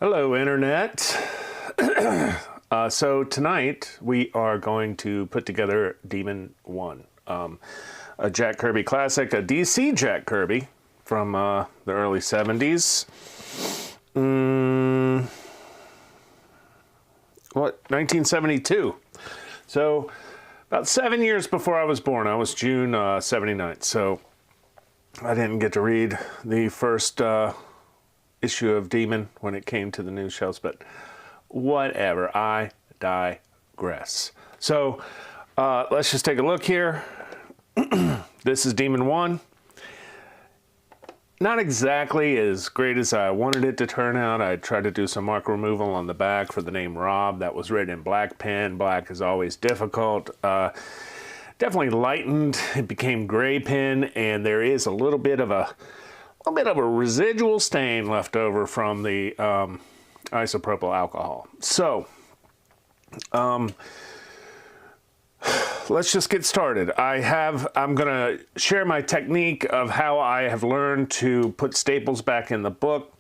Hello, Internet. So tonight we are going to put together Demon 1, a Jack Kirby classic, a DC Jack Kirby from the early 70s. 1972. So about 7 years before I was born. I was June 79. So I didn't get to read the first issue of Demon when it came to the news shelves, but whatever, I digress. So let's just take a look here. This is Demon 1. Not exactly as great as I wanted it to turn out. I tried to do some mark removal on the back for the name Rob. That was written in black pen. Black is always difficult. Definitely lightened. It became gray pen, and there is a little bit of a residual stain left over from the isopropyl alcohol. So let's just get started. I'm gonna share my technique of how I have learned to put staples back in the book,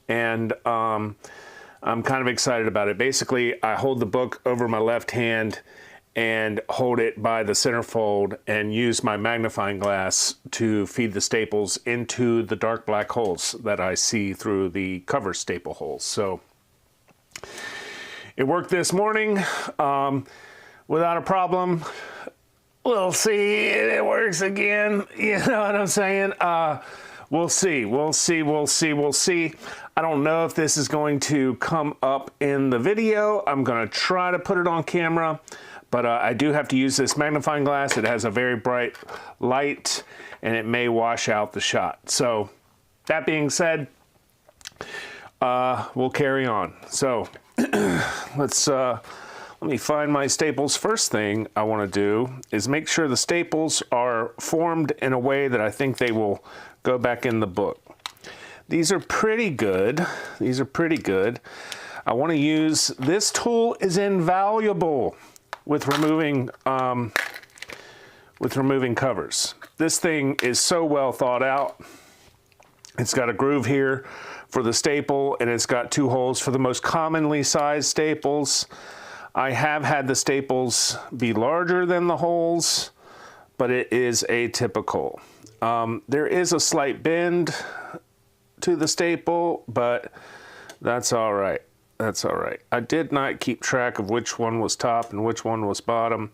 and I'm kind of excited about it. Basically, I hold the book over my left hand and hold it by the centerfold and use my magnifying glass to feed the staples into the dark black holes that I see through the cover staple holes. So it worked this morning without a problem. We'll see if it works again. You know what I'm saying? We'll see. I don't know if this is going to come up in the video. I'm going to try to put it on camera. But I do have to use this magnifying glass. It has a very bright light, and it may wash out the shot. So that being said, we'll carry on. So let me find my staples. First thing I want to do is make sure the staples are formed in a way that I think they will go back in the book. These are pretty good. I want to use, this tool is invaluable with removing covers. This thing is so well thought out. It's got a groove here for the staple, and it's got two holes for the most commonly sized staples. I have had the staples be larger than the holes, but it is atypical. There is a slight bend to the staple, but that's all right. I did not keep track of which one was top and which one was bottom.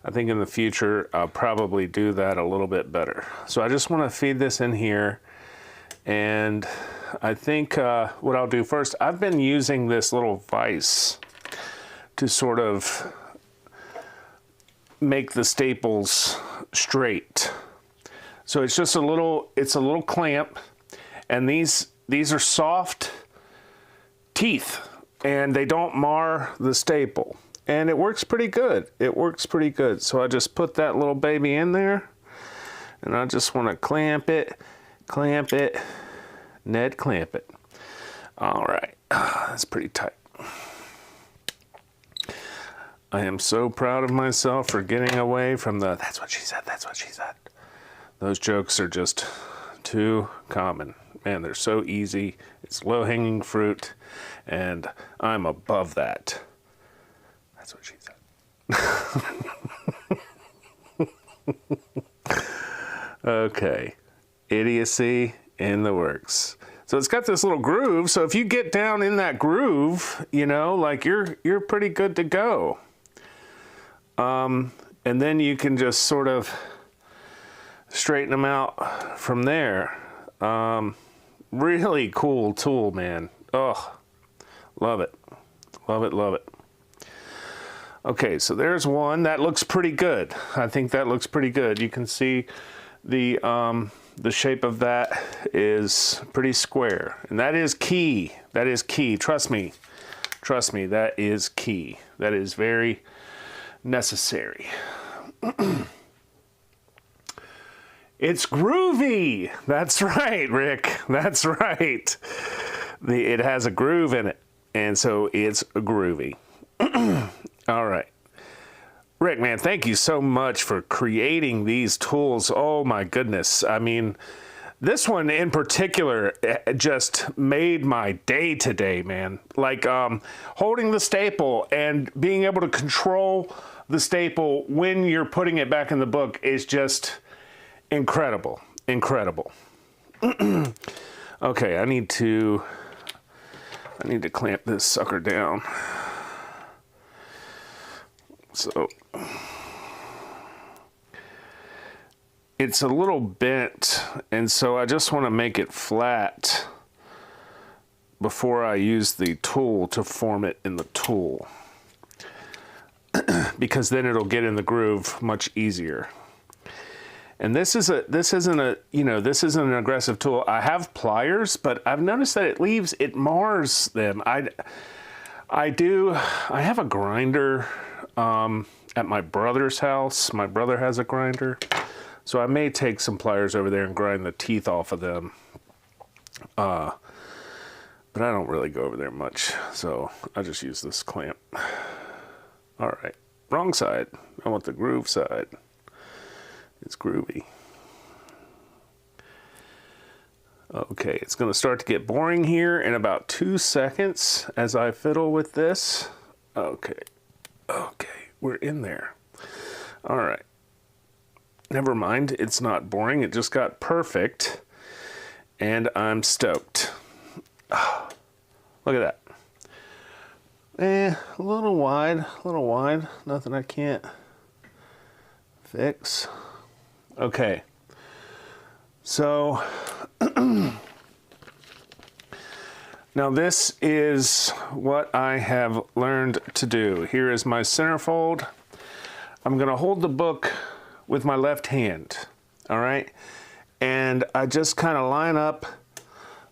I think in the future I'll probably do that a little bit better. So I just want to feed this in here, and I think what I'll do first, I've been using this little vise to sort of make the staples straight. So it's just a little clamp, and these are soft teeth, and they don't mar the staple, and it works pretty good. So I just put that little baby in there, and I just want to clamp it, Ned clamp it. All right, that's pretty tight. I am so proud of myself for getting away from the that's what she said. Those jokes are just too common. Man, they're so easy. It's low-hanging fruit, and I'm above that. That's what she said. Okay, idiocy in the works. So it's got this little groove, so if you get down in that groove, you know, like you're pretty good to go. And then you can just sort of straighten them out from there. Really cool tool, man. Oh, love it. Okay, so there's one that looks pretty good. I think that looks pretty good. You can see the shape of that is pretty square, and that is key. Trust me, that is key. That is very necessary. It's groovy. That's right, Rick. That's right. It has a groove in it, and so it's groovy. All right. Rick, man, thank you so much for creating these tools. Oh my goodness. I mean, This one in particular just made my day today, man. Like holding the staple and being able to control the staple when you're putting it back in the book is just incredible, incredible. Okay, I need to clamp this sucker down. So it's a little bent, and so I just want to make it flat before I use the tool to form it in the tool, because then it'll get in the groove much easier. And this isn't an aggressive tool. I have pliers, but I've noticed that it mars them. I have a grinder at my brother's house. My brother has a grinder. So I may take some pliers over there and grind the teeth off of them. But I don't really go over there much, so I just use this clamp. All right, wrong side. I want the groove side. It's groovy. Okay, it's gonna start to get boring here in about 2 seconds as I fiddle with this. Okay, we're in there. All right. Never mind, it's not boring, it just got perfect, and I'm stoked. Oh, look at that. A little wide, nothing I can't fix. Okay, so now this is what I have learned to do. Here is my centerfold. I'm gonna hold the book with my left hand, all right? And I just kind of line up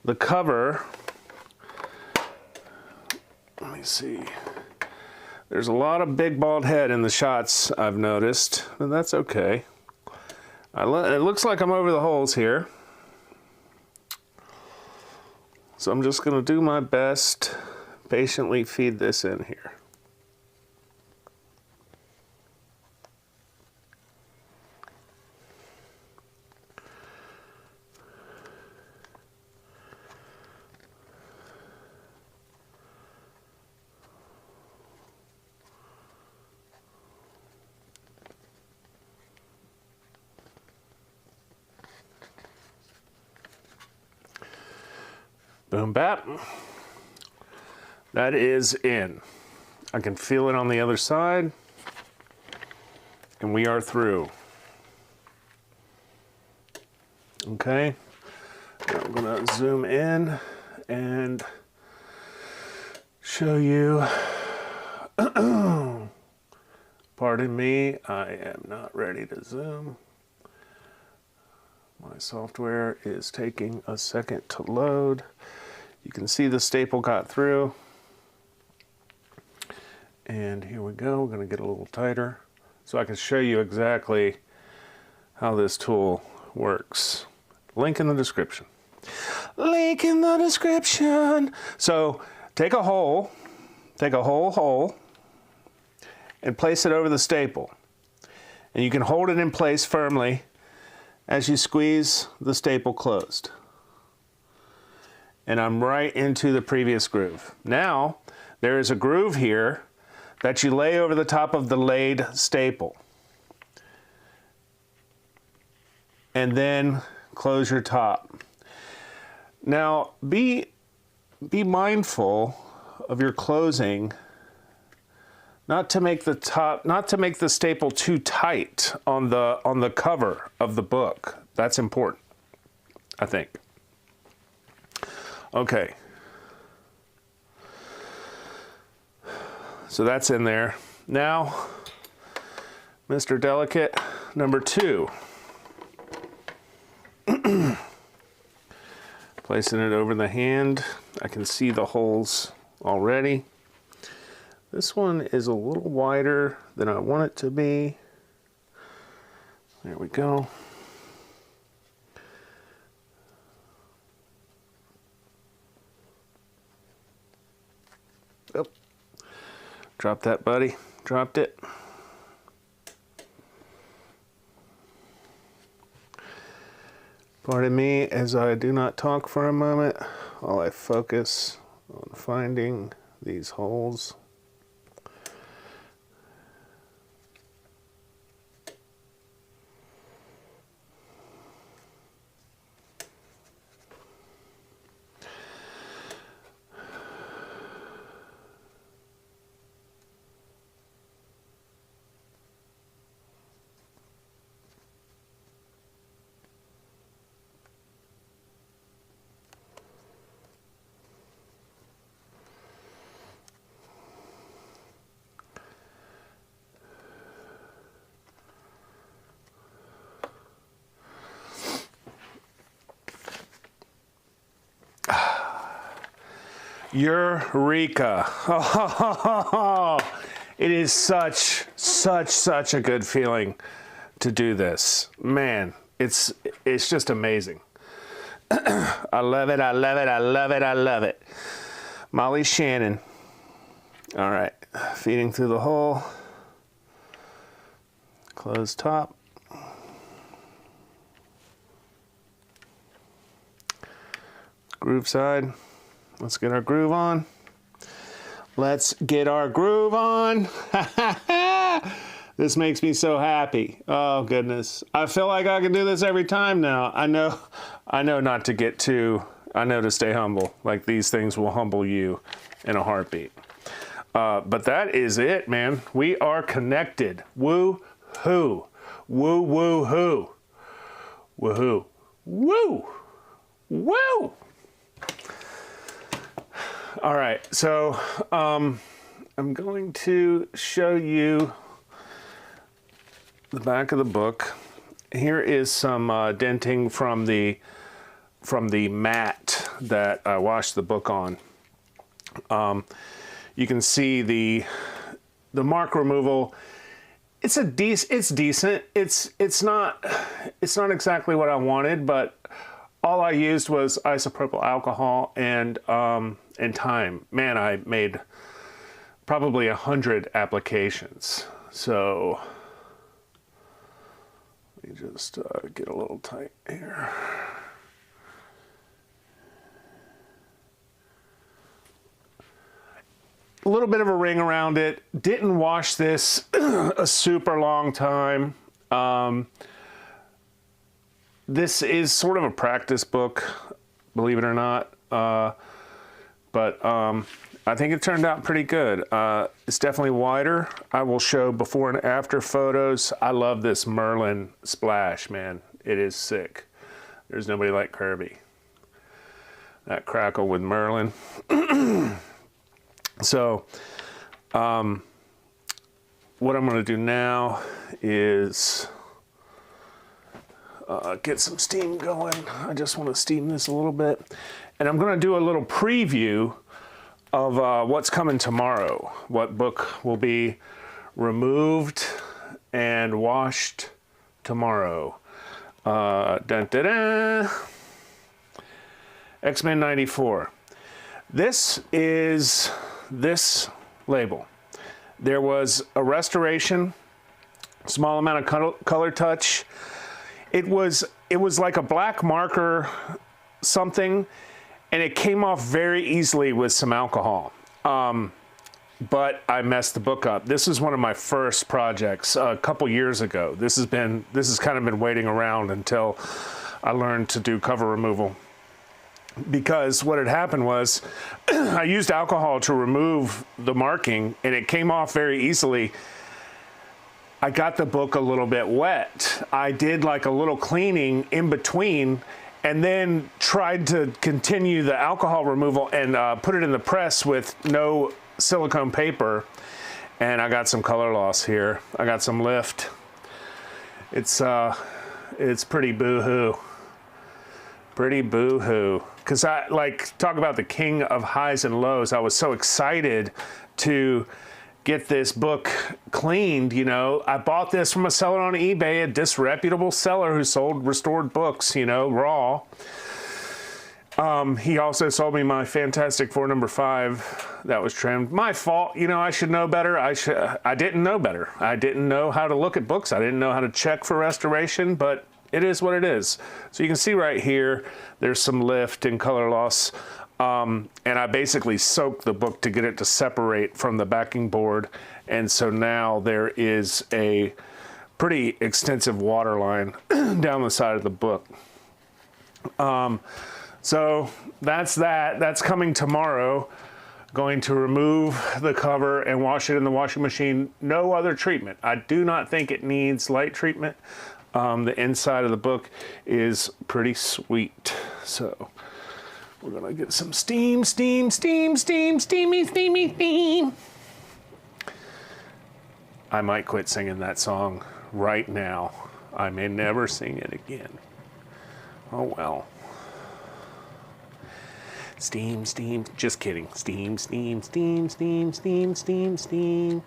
the cover. Let me see. There's a lot of big bald head in the shots, I've noticed, but that's okay. It looks like I'm over the holes here. So I'm just gonna do my best, patiently feed this in here. Boom, bap. That is in. I can feel it on the other side, and we are through. Okay, now I'm gonna zoom in and show you. Pardon me, I am not ready to zoom. My software is taking a second to load. You can see the staple got through. And here we go, we're gonna get a little tighter so I can show you exactly how this tool works. Link in the description. Link in the description. So take a whole hole and place it over the staple. And you can hold it in place firmly as you squeeze the staple closed. And I'm right into the previous groove. Now, there is a groove here that you lay over the top of the laid staple. And then close your top. Now, be mindful of your closing, not to make the staple too tight on the cover of the book. That's important, I think. Okay. So that's in there. Now, Mr. Delicate number 2. Placing it over the hand. I can see the holes already. This one is a little wider than I want it to be. There we go. Oh, drop that, buddy. Dropped it. Pardon me as I do not talk for a moment while I focus on finding these holes. Eureka. Oh, it is such a good feeling to do this. Man, it's just amazing. I love it, I love it, I love it, I love it. Molly Shannon. All right, feeding through the hole. Close top. Groove side. Let's get our groove on. Let's get our groove on. This makes me so happy. Oh goodness. I feel like I can do this every time now. I know not to get too, I know to stay humble. Like these things will humble you in a heartbeat. But that is it, man. We are connected. Woo-hoo. Woo-woo-hoo. Woohoo. Woo. Woo. All right, so I'm going to show you the back of the book. Here is some denting from the mat that I washed the book on. You can see the mark removal. It's decent. It's not exactly what I wanted, but all I used was isopropyl alcohol and time. Man, I made probably 100 applications. So let me just get a little tight here. A little bit of a ring around it. Didn't wash this a super long time. This is sort of a practice book, believe it or not. But I think it turned out pretty good. It's definitely wider. I will show before and after photos. I love this Merlin splash, man. It is sick. There's nobody like Kirby. That crackle with Merlin. So, what I'm gonna do now is get some steam going. I just want to steam this a little bit. And I'm going to do a little preview of what's coming tomorrow. What book will be removed and washed tomorrow. Dun, dun, dun. X-Men 94. This is this label. There was a restoration, small amount of color touch. It was like a black marker something, and it came off very easily with some alcohol. But I messed the book up. This is one of my first projects a couple years ago. This has kind of been waiting around until I learned to do cover removal. Because what had happened was I used alcohol to remove the marking, and it came off very easily. I got the book a little bit wet. I did like a little cleaning in between and then tried to continue the alcohol removal and put it in the press with no silicone paper. And I got some color loss here. I got some lift. It's pretty boo-hoo. Pretty boo-hoo. Because I talk about the king of highs and lows. I was so excited to get this book cleaned, you know. I bought this from a seller on eBay, a disreputable seller who sold restored books, you know, raw. He also sold me my Fantastic Four #5 that was trimmed. My fault, you know, I should know better. I didn't know better. I didn't know how to look at books. I didn't know how to check for restoration, but it is what it is. So you can see right here, there's some lift and color loss. And I basically soaked the book to get it to separate from the backing board. And so now there is a pretty extensive water line down the side of the book. So that's that. That's coming tomorrow. Going to remove the cover and wash it in the washing machine. No other treatment. I do not think it needs light treatment. The inside of the book is pretty sweet. So we're gonna get some steam. I might quit singing that song right now. I may never sing it again. Oh well. Steam, just kidding. Steam. Steamy, steam. Steam, steam.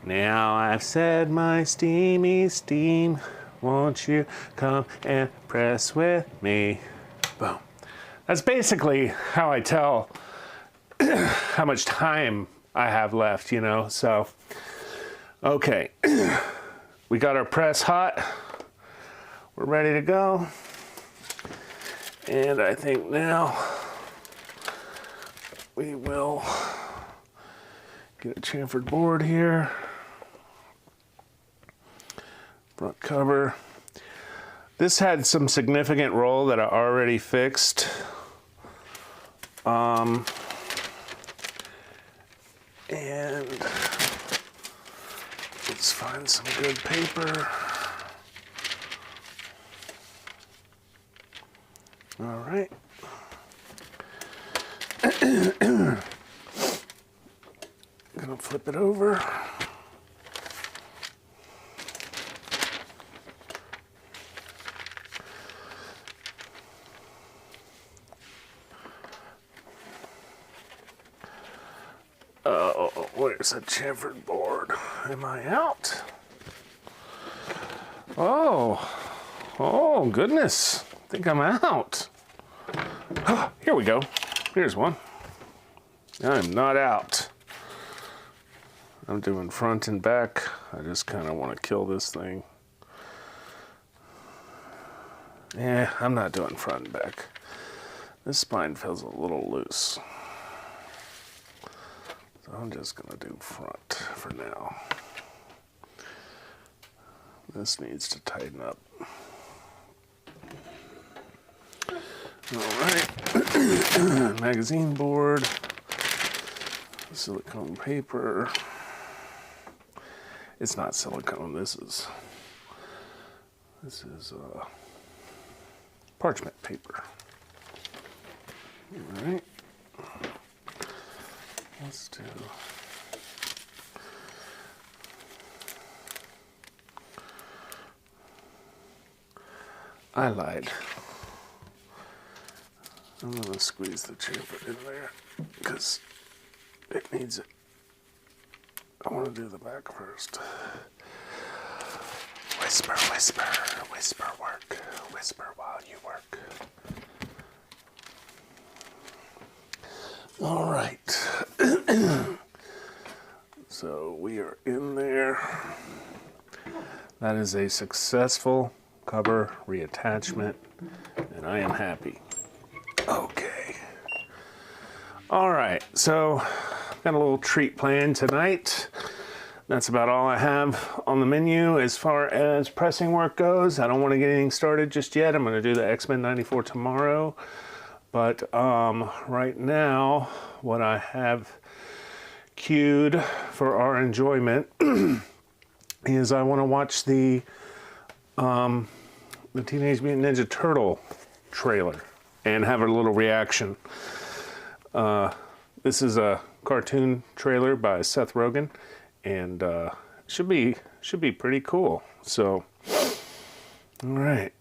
Now I've said my steamy steam. Won't you come and press with me? Boom. That's basically how I tell how much time I have left, you know, so. Okay, we got our press hot. We're ready to go. And I think now we will get a chamfered board here. Front cover. This had some significant roll that I already fixed. And let's find some good paper. All right. Gonna flip it over. Oh, where's the chamfered board? Am I out? Oh goodness. I think I'm out. Here we go. Here's one. I'm not out. I'm doing front and back. I just kind of want to kill this thing. Yeah, I'm not doing front and back. This spine feels a little loose. So I'm just gonna do front for now. This needs to tighten up. All right, magazine board, silicone paper. It's not silicone, this is parchment paper. All right. Let's do. I lied. I'm gonna squeeze the chamfer in there because it needs it. I want to do the back first. Whisper, whisper, whisper work. Whisper while you work. All right. So we are in there. That is a successful cover reattachment, and I am happy. Okay. All right, so got a little treat planned tonight. That's about all I have on the menu as far as pressing work goes. I don't want to get anything started just yet. I'm going to do the X-Men 94 tomorrow. But right now, what I have queued for our enjoyment is I want to watch the Teenage Mutant Ninja Turtle trailer and have a little reaction. This is a cartoon trailer by Seth Rogen, and should be pretty cool. So, all right,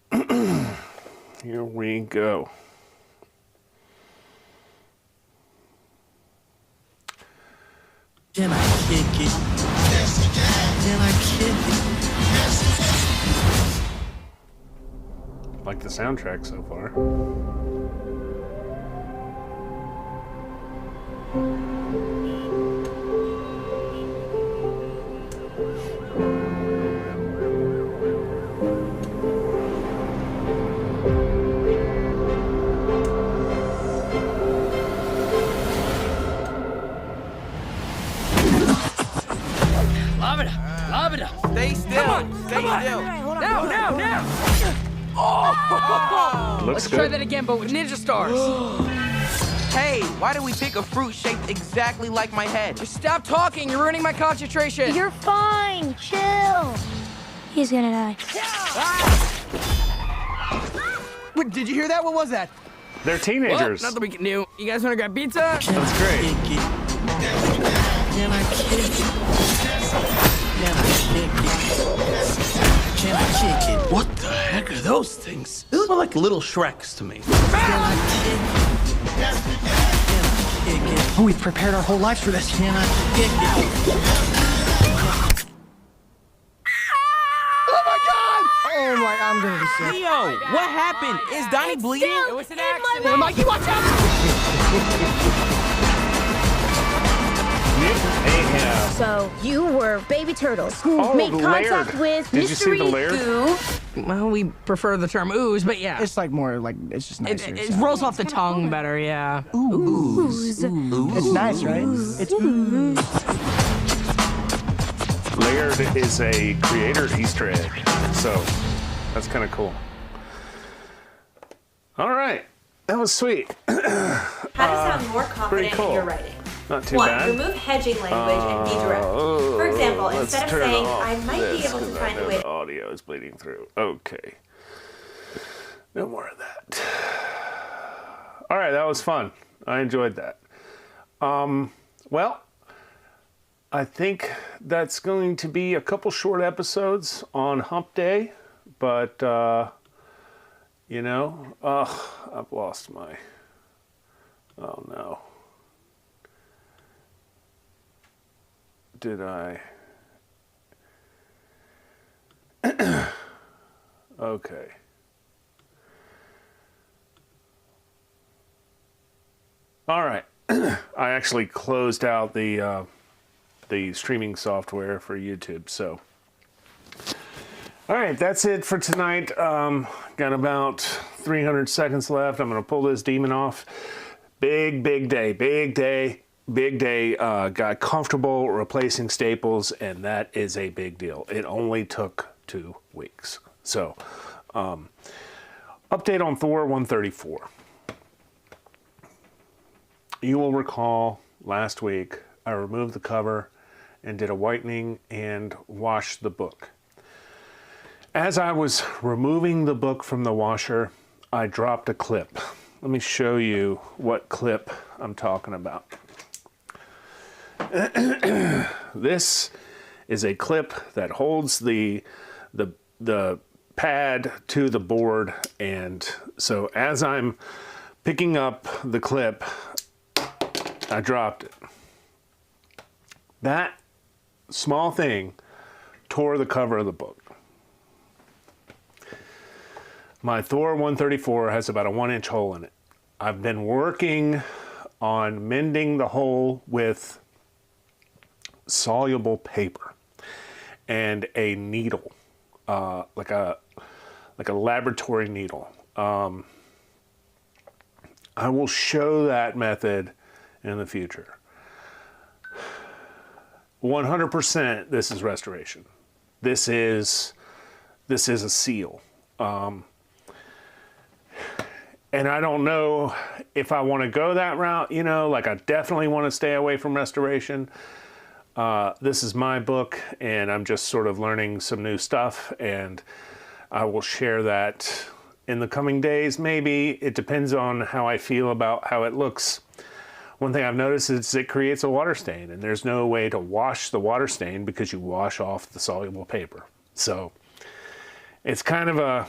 here we go. Can I kick it? Can I kick it? Like the soundtrack so far. Lob it up. Lob it up. Stay still. Stay still. Now. Looks Let's try good. that again, but with ninja stars. Hey, why did we pick a fruit shaped exactly like my head? Just stop talking. You're ruining my concentration. You're fine. Chill. He's gonna die. Wait, did you hear that? What was that? They're Well, teenagers. nothing we can do. You guys want to grab pizza? That's great. Kick it. Can I kick it? Can I kick it? Can I kick it? What the heck are those things? They look like little Shreks to me. Can I kick it? Can I kick it? Oh, we've prepared our whole lives for this. Can I kick it? Oh my, I'm gonna be sick. Leo, what happened? Is Donnie bleeding? It was an accident. Mikey, watch out! Mutant Mayhem. So you were baby turtles who Oh, made the contact laird. with Did you see mystery the laird? goo. Well, we prefer the term ooze, but yeah. It's like more like, it's just It, nicer. it rolls off the tongue better, yeah. Ooze. It's nice, right? It's Laird is a creator Easter egg, so that's kind of cool. All right, that was sweet. How to sound more confident cool. in your writing. Not too 1. bad. Remove hedging language and be direct. For example, Let's instead of turn saying, off I might this be able to 'cause I find a know way the to... audio is bleeding through. Okay. No more of that. All right, that was fun. I enjoyed that. Well, I think that's going to be a couple short episodes on Hump Day, but you know, I've lost my. Oh no. Did I? Okay. All right. I actually closed out the streaming software for YouTube. So, all right, that's it for tonight. Got about 300 seconds left. I'm going to pull this demon off. Big day. Got comfortable replacing staples, and that is a big deal. It only took 2 weeks. So, update on Thor 134. You will recall last week I removed the cover and did a whitening and washed the book. As I was removing the book from the washer, I dropped a clip. Let me show you what clip I'm talking about. This is a clip that holds the pad to the board, and so as I'm picking up the clip, I dropped it. That small thing tore the cover of the book. My Thor 134 has about a 1-inch hole in it. I've been working on mending the hole with soluble paper and a needle, like a laboratory needle. I will show that method in the future. 100% this is restoration. This is a seal. And I don't know if I want to go that route, you know, like I definitely want to stay away from restoration. This is my book, and I'm just sort of learning some new stuff, and I will share that in the coming days. Maybe it depends on how I feel about how it looks. One thing I've noticed is it creates a water stain, and there's no way to wash the water stain because you wash off the soluble paper. So it's kind of a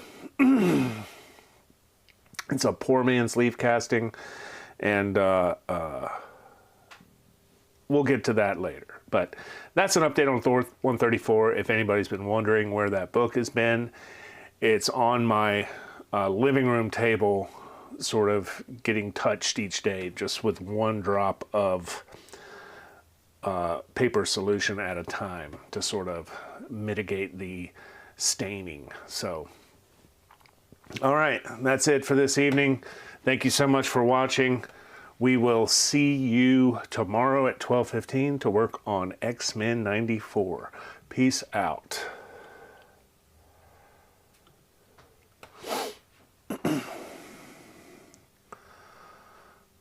it's a poor man's leaf casting, and we'll get to that later. But that's an update on Thor 134. If anybody's been wondering where that book has been, it's on my living room table, sort of getting touched each day, just with 1 drop of paper solution at a time to sort of mitigate the staining. So, all right, that's it for this evening. Thank you so much for watching. We will see you tomorrow at 12:15 to work on X-Men 94. Peace out.